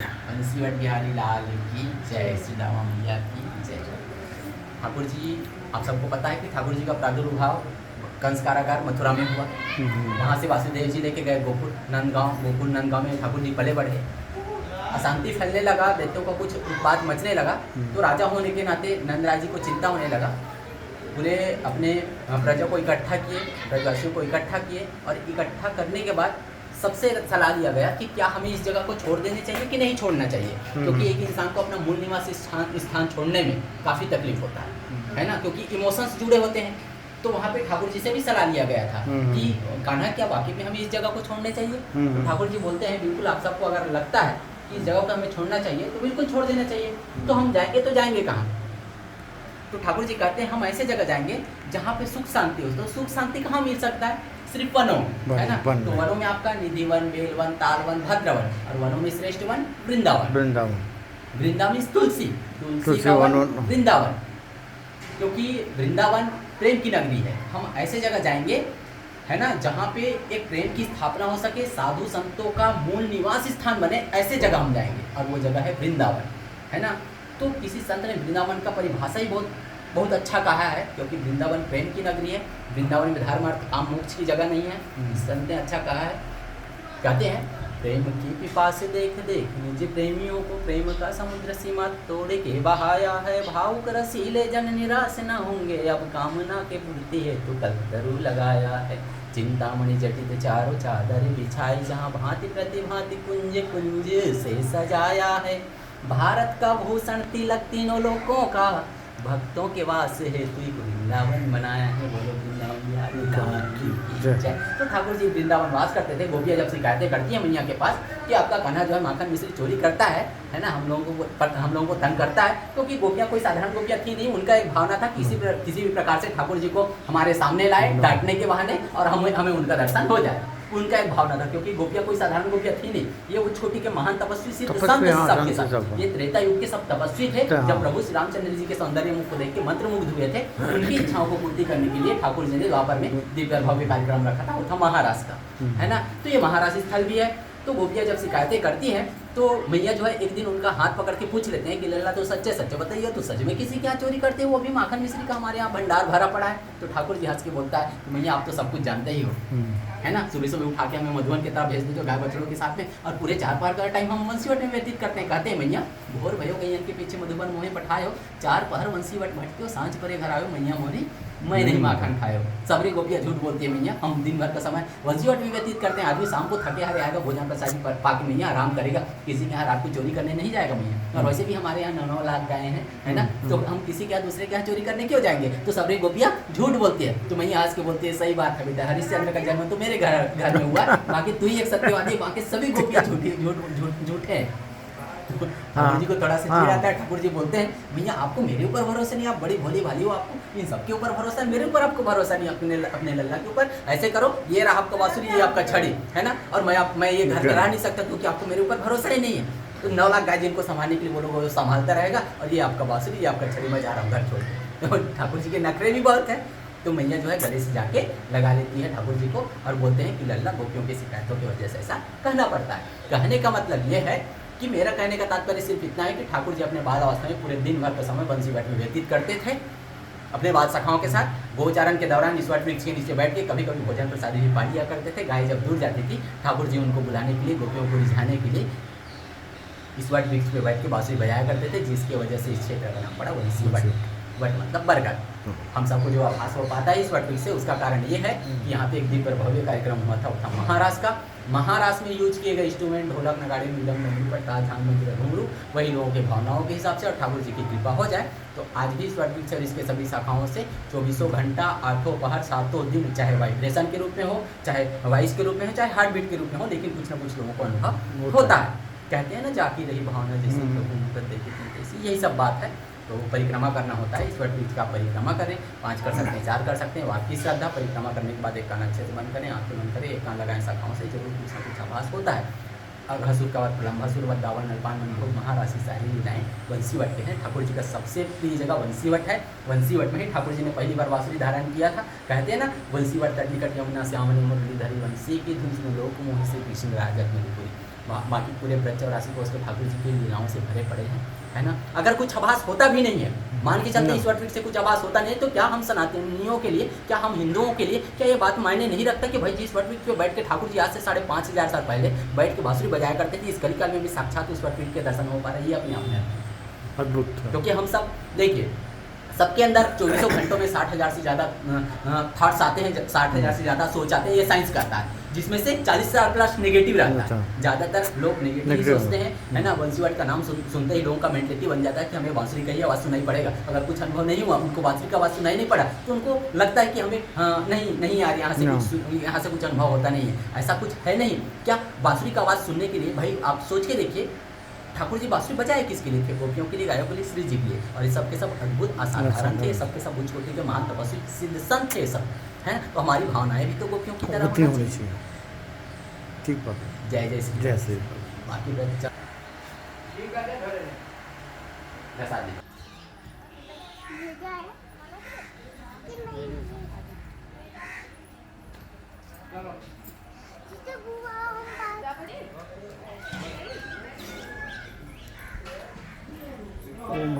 बंसीवट बिहारी लाल की जय, श्री रामा मैया की जय। ठाकुर जी, आप सबको पता है कि ठाकुर जी का प्रादुर्भाव कंस कारागार मथुरा में हुआ। वहाँ से वासुदेव जी लेके गए गोकुल नंदगांव में ठाकुर जी पले बढ़े। अशांति फैलने लगा, दैत्यों का कुछ उत्पात मचने लगा, तो राजा होने के नाते नंदराज जी को चिंता होने लगा। पूरे अपने प्रजा को इकट्ठा किए, ब्रजवासियों को इकट्ठा किए, और इकट्ठा करने के बाद सबसे सलाह दिया गया कि क्या हमें इस जगह को छोड़ देनी चाहिए कि नहीं छोड़ना चाहिए, क्योंकि एक इंसान को अपना मूल निवासी स्थान छोड़ने में काफ़ी तकलीफ होता है ना, क्योंकि इमोशंस जुड़े होते हैं। तो वहाँ पे ठाकुर जी से भी सलाह लिया गया था कि कान्हा, क्या वाकई में हमें इस जगह को छोड़ने चाहिए? तो ठाकुर जी बोलते हैं, बिल्कुल, आप सबको अगर लगता है कि इस जगह को हमें छोड़ना चाहिए तो बिल्कुल छोड़ देना चाहिए। तो हम जाएंगे तो जाएंगे कहाँ? तो ठाकुर जी कहते हैं, हम ऐसे जगह जाएंगे जहाँ पे सुख शांति हो। तो सुख शांति कहाँ मिल सकता है? सिर्फ वनों, है ना। तो वनों में आपका निधि वन, बेल वन, ताल वन, भद्र वन, और वनों में श्रेष्ठ वन वृंदावन। वृंदावन तुलसी का वन, वृंदावन, क्योंकि वृंदावन प्रेम की नगरी है। हम ऐसे जगह जाएंगे, है ना, जहाँ पे एक प्रेम की स्थापना हो सके, साधु संतों का मूल निवास स्थान बने, ऐसे जगह हम जाएंगे, और वो जगह है वृंदावन, है ना। तो किसी संत ने वृंदावन का परिभाषा ही बहुत अच्छा कहा है, क्योंकि वृंदावन प्रेम की नगरी है। वृंदावन में धर्म अर्थ काम मोक्ष की जगह नहीं है। संत ने अच्छा कहा है, कहते हैं, प्रेम की पिपास देख देख निज प्रेमियों को प्रेम का समुद्र सीमा तोड़ के बहाया है। भावुक रसीले जन निराश न होंगे, अब कामना के पूर्ति है तो कलतरू लगाया है। चिंतामणि जटित चारों चादर बिछाई, जहाँ भांति प्रतिभांति कुंज कुंज से सजाया है। भारत का भूषण तिलक तीनों लोकों का, भक्तों के वास है तू वृंदावन बनाया है। बोलो वृंदावन की जय। तो ठाकुर जी वृंदावन वास करते थे। गोपियाँ जब शिकायतें करती हैं मैया के पास कि आपका कान्हा जो है माखन मिश्री चोरी करता है ना, हम लोगों को तंग करता है, क्योंकि गोपियाँ कोई साधारण गोपियाँ थी नहीं। उनका एक भावना था किसी भी प्रकार से ठाकुर जी को हमारे सामने लाए डांटने के बहाने, और हमें उनका दर्शन हो जाए। उनका एक भावना था, क्योंकि गोपियाँ कोई साधारण गोपियाँ थी नहीं। ये वो छोटी के महान तपस्वी सिर्फ सबके साथ, ये त्रेता युग के सब तपस्वी थे। जब प्रभु श्री रामचंद्र जी के सौंदर्य मुख को देख के मंत्रमुग्ध हुए थे, उनकी इच्छाओं को पूर्ति करने के लिए ठाकुर जी ने द्वापर में दिव्य भव्य कार्यक्रम रखा था। वो था महाराज का, है ना। तो ये महाराज स्थल भी है। तो गोपियाँ जब शिकायतें करती हैं, तो मैया जो है एक दिन उनका हाथ पकड़ के पूछ लेते हैं कि लल्ला, तो सच्चे सच्चे बताइए, तो सच में किसी के यहाँ चोरी करते हो? वो भी माखन मिश्री का हमारे यहाँ भंडार भरा पड़ा है। तो ठाकुर जी हंस के बोलता है, मैया आप तो सब कुछ जानते ही हो, है ना। सुबह सुबह उठा के हमें मधुबन की तरफ भेज दो गाय बछड़ों के साथ में, और पूरे 4 पहर का टाइम हम वंशीवट में व्यतीत करते हैं। कहते हैं, मैया भोर भयो गैयन के पीछे मधुबन मोहे पठायो, 4 पहर वंशीवट भटक्यो, सांझ परे घर आयो, मैया मोरी मैं नहीं माखन खायो। सबरी गोपियाँ झूठ बोलती है, मैया हम दिन भर का समय वंशीवट में व्यतीत करते हैं। आदमी शाम को थके हारे आएगा, भोजन प्रसादी पाके मैया आराम करेगा, किसी के यहाँ रात को चोरी करने नहीं जाएगा मैया। और वैसे भी हमारे यहाँ 9 लाख गायें हैं, है ना, तो हम किसी के यहाँ दूसरे के यहाँ चोरी करने क्यों जाएंगे? तो सबरी गोपियाँ झूठ बोलती है। तो मैया आज के बोलती है, सही बात है बेटा, हरिश्चंद्र का जन्म तो मेरे घर में हुआ, बाकी तू ही एक सत्यवादी, बाकी सभी गोपियाँ झूठे हैं। ठाकुर जी को थोड़ा सा चिढ़ आता है। ठाकुर जी बोलते हैं, भैया आपको मेरे ऊपर भरोसा नहीं, आप बड़ी भोली भाली हो, आपको इन सबके ऊपर भरोसा है, मेरे ऊपर आपको भरोसा नहीं, अपने लल्ला के ऊपर। ऐसे करो, ये रहा आपका बांसुरी, ये आपका छड़ी, है ना, और मैं ये घर में रह नहीं सकता, क्योंकि आपको मेरे ऊपर भरोसा ही नहीं है। तो 9 लाख गाय जिनको संभालने के लिए बोलो, वो संभालता रहेगा, और ये आपका बांसुरी, ये आपका छड़ी, मैं जा रहा हूँ घर छोड़ के। तो ठाकुर जी के नखरे भी बहुत है। तो मैया जो है गले से जाके लगा लेती है ठाकुर जी को, और बोलते हैं कि लल्ला, गोपियों की शिकायतों की वजह से ऐसा कहना पड़ता है। कहने का मतलब ये है कि मेरा कहने का तात्पर्य सिर्फ इतना है कि ठाकुर जी अपने बाल अवस्था में पूरे दिन भर का समय बंसीवट में व्यतीत करते थे, अपने बाल सखाओं के साथ। गोचारण के दौरान इस वट वृक्ष के नीचे बैठ के कभी कभी भोजन प्रसादी भी पा लिया करते थे। गाय जब दूर जाती थी, ठाकुर जी उनको बुलाने के लिए, गोपियों को रिझाने के लिए इस वट वृक्ष पे बैठ के बांसुरी बजाया करते थे, जिसकी वजह से इस क्षेत्र का नाम पड़ा वंशीवट। वट मतलब बरगद। हम सबको जो आभास हो पाता है इस वट वृक्ष से, उसका कारण ये है कि यहाँ पे एक दिव्य भव्य कार्यक्रम हुआ था। वो था महाराज का। महाराज में यूज किए गए इंस्ट्रूमेंट ढोलक, नगाड़े, मृदंग, डमरू, पट्टा, झांझ, मंजीरा, घुंघरू, वही लोगों के भावनाओं के हिसाब से, और ठाकुर जी की कृपा हो जाए तो आज भी इस वट वृक्ष और इसके सभी शाखाओं से 24 घंटा 8 पहर 7 दिन, चाहे वाइब्रेशन के रूप में हो, चाहे वॉइस के रूप में हो, चाहे हार्ट बीट के रूप में हो, लेकिन कुछ ना कुछ लोगों को अनुभव होता है। कहते हैं ना, जाकी रही भावना जैसी, यही सब बात है। तो परिक्रमा करना होता है। इस वट वृक्ष का परिक्रमा करें, 5 कर सकते हैं, 4 कर सकते हैं। आपकी श्रद्धा। परिक्रमा करने के बाद एक कान अच्छे से बंद करें, आंखें बंद करें, एक कान लगाएं, शाखाओं से जरूर कुछ ना कुछ आभास होता है। और हसूर का वत प्रलम्भासुर वत दावन नलपान मनभोग महाराशि सारी लीलाएं वंशीवट के हैं। ठाकुर जी का सबसे प्रिय जगह वंशीवट है। वंशीवट में ही ठाकुर जी ने पहली बार बांसुरी धारण किया था। कहते हैं ना, वंशीवट तट निकट यमुना श्यामल मुरलीधरी, वंशी की धुन सुनो लोक मोहि से कृष्ण राजत मधुपुरी। बाकी पूरे ब्रज चौरासी कोष तो ठाकुर जी की लीलाओं से भरे पड़े हैं, है ना। अगर कुछ आभास होता भी नहीं है, मान के चलते इस वटवृक्ष से कुछ आभास होता नहीं है, तो क्या हम सनातनियों के लिए, क्या हम हिंदुओं के लिए क्या ये बात मायने नहीं रखता कि भाई जिस वटवृक्ष पे बैठ के ठाकुर जी आज से 5,500 साल पहले बैठ के बांसुरी बजाया करते थे, इस कलिकाल में भी साक्षात उस वटवृक्ष के दर्शन हो पा रहे हैं, ये अपने आप में अद्भुत। क्योंकि हम सब देखिए सबके अंदर 24 घंटों में 60,000 से ज़्यादा थॉट्स आते हैं, 60,000 से ज़्यादा सोच आते हैं, ये साइंस कहता है, जिसमें से 40,000 प्लस नेगेटिव रहता है। ज़्यादातर लोग नेगेटिव सोचते हैं, है ना। बंसीवाद का नाम सुनते ही लोगों का मेंटेलिटी बन जाता है कि हमें बांसुरी का ही आवाज़ सुनाई पड़ेगा। अगर कुछ अनुभव नहीं हुआ, उनको बांसुरी का आवाज़ सुनाई नहीं पड़ा, तो उनको लगता है कि हमें नहीं यार यहाँ से कुछ अनुभव होता नहीं है, ऐसा कुछ है नहीं। क्या बांसुरी का आवाज़ सुनने के लिए भाई आप सोच के देखिए, ठाकुर जी बांसुरी बजाए किसके लिए थे? गोपियों के लिए, गायों के लिए, श्री जी के लिए। और ये सब के सब अद्भुत असाधारण थे, सबके सब उच्च कोटि के महान तपस्वी सिद्ध संत थे सब, हैं। तो हमारी भावनाएं भी तो गोपियों की तरह होनी चाहिए। ठीक बात। जय जय श्री, जय श्री। बाकी बच्चा ओम